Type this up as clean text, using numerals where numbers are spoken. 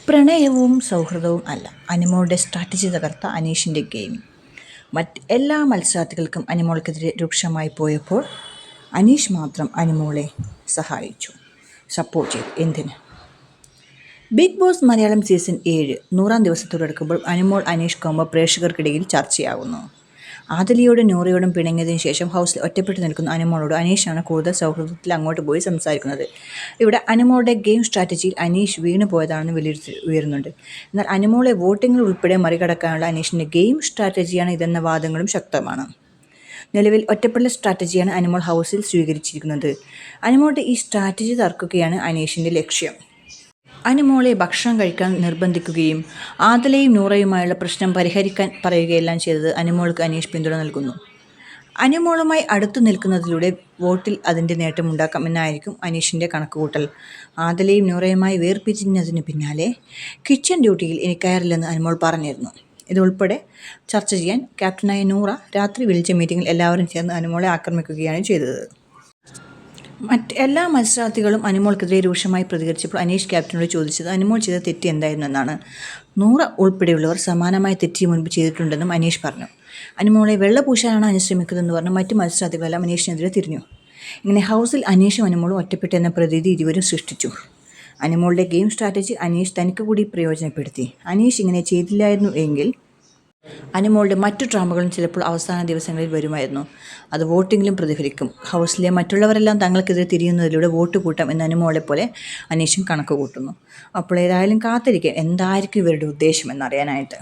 പ്രണയവും സൗഹൃദവും അല്ല, അനിമോളുടെ സ്ട്രാറ്റജി തകർത്ത അനീഷിൻ്റെ ഗെയിം. എല്ലാ മത്സരാർത്ഥികൾക്കും അനിമോൾക്കെതിരെ രൂക്ഷമായി പോയപ്പോൾ അനീഷ് മാത്രം അനിമോളെ സഹായിച്ചു, സപ്പോർട്ട് ചെയ്തു. എന്തിന്? ബിഗ് ബോസ് മലയാളം സീസൺ 7 100-ാം ദിവസത്തോടടുക്കുമ്പോൾ അനിമോൾ അനീഷ് കോംബോ പ്രേക്ഷകർക്കിടയിൽ ചർച്ചയാകുന്നു. ആദിലയോടും നൂറയോടും പിണങ്ങിയതിനു ശേഷം ഹൗസിൽ ഒറ്റപ്പെട്ടു നിൽക്കുന്ന അനിമോളോട് അനീഷാണ് കൂടുതൽ സൗഹൃദത്തിൽ അങ്ങോട്ട് പോയി സംസാരിക്കുന്നത്. ഇവിടെ അനിമോളുടെ ഗെയിം സ്ട്രാറ്റജിയിൽ അനീഷ് വീണു പോയതാണെന്ന് വിലയിരുത്തി ഉയരുന്നുണ്ട്. എന്നാൽ അനിമോളെ വോട്ടിങ്ങിൽ ഉൾപ്പെടെ മറികടക്കാനുള്ള അനീഷിൻ്റെ ഗെയിം സ്ട്രാറ്റജിയാണ് ഇതെന്ന വാദങ്ങളും ശക്തമാണ്. നിലവിൽ ഒറ്റപ്പെടൽ സ്ട്രാറ്റജിയാണ് അനിമോൾ ഹൗസിൽ സ്വീകരിച്ചിരിക്കുന്നത്. അനിമോളുടെ ഈ സ്ട്രാറ്റജി തകർക്കുകയാണ് അനീഷിൻ്റെ ലക്ഷ്യം. അനിമോളെ ഭക്ഷണം കഴിക്കാൻ നിർബന്ധിക്കുകയും ആദിലയും നൂറയുമായുള്ള പ്രശ്നം പരിഹരിക്കാൻ പറയുകയെല്ലാം ചെയ്തത് അനിമോൾക്ക് അനീഷ് പിന്തുണ നൽകുന്നു. അനിമോളുമായി അടുത്തു നിൽക്കുന്നതിലൂടെ വോട്ടിൽ അതിൻ്റെ നേട്ടമുണ്ടാക്കാം എന്നായിരിക്കും അനീഷിൻ്റെ കണക്കുകൂട്ടൽ. ആദിലയും നൂറയുമായി വേർപിരിഞ്ഞതിന് പിന്നാലെ കിച്ചൺ ഡ്യൂട്ടിയിൽ ഇനി കയറില്ലെന്ന് അനിമോൾ പറഞ്ഞിരുന്നു. ഇതുൾപ്പെടെ ചർച്ച ചെയ്യാൻ ക്യാപ്റ്റനായ നൂറ രാത്രി വിളിച്ച മീറ്റിംഗിൽ എല്ലാവരും ചേർന്ന് അനിമോളെ ആക്രമിക്കുകയാണ് ചെയ്തത്. എല്ലാ മത്സരാർത്ഥികളും അനിമോൾക്കെതിരെ രൂക്ഷമായി പ്രതികരിച്ചപ്പോൾ അനീഷ് ക്യാപ്റ്റനോട് ചോദിച്ചത് അനിമോൾ ചെയ്ത തെറ്റ് എന്തായിരുന്നു എന്നാണ്. നൂറ ഉൾപ്പെടെയുള്ളവർ സമാനമായ തെറ്റ് മുൻപ് ചെയ്തിട്ടുണ്ടെന്നും അനീഷ് പറഞ്ഞു. അനിമോളെ വെള്ളപൂശാനാണ് അനീഷ് ശ്രമിക്കുന്നതെന്ന് പറഞ്ഞ് മറ്റു മത്സരാർത്ഥികളെല്ലാം അനീഷിനെതിരെ തിരിഞ്ഞു. ഇങ്ങനെ ഹൗസിൽ അനീഷും അനിമോളും ഒറ്റപ്പെട്ടു എന്ന പ്രതീതി ഇരുവരും സൃഷ്ടിച്ചു. അനിമോളുടെ ഗെയിം സ്ട്രാറ്റജി അനീഷ് തനിക്ക് കൂടി പ്രയോജനപ്പെടുത്തി. അനീഷ് ഇങ്ങനെ ചെയ്തില്ലായിരുന്നു എങ്കിൽ അനിമോളുടെ മറ്റു ഡ്രാമകളും ചിലപ്പോൾ അവസാന ദിവസങ്ങളിൽ വരുമായിരുന്നു. അത് വോട്ടിങ്ങിലും പ്രതിഫലിക്കും. ഹൗസിലെ മറ്റുള്ളവരെല്ലാം തങ്ങൾക്കെതിരെ തിരിയുന്നതിലൂടെ വോട്ട് കൂട്ടാം എന്ന് അനിമോളെ പോലെ അനീഷും കണക്ക് കൂട്ടുന്നു. അപ്പോൾ ഏതായാലും കാത്തിരിക്കാം എന്തായിരിക്കും ഇവരുടെ ഉദ്ദേശം എന്നറിയാനായിട്ട്.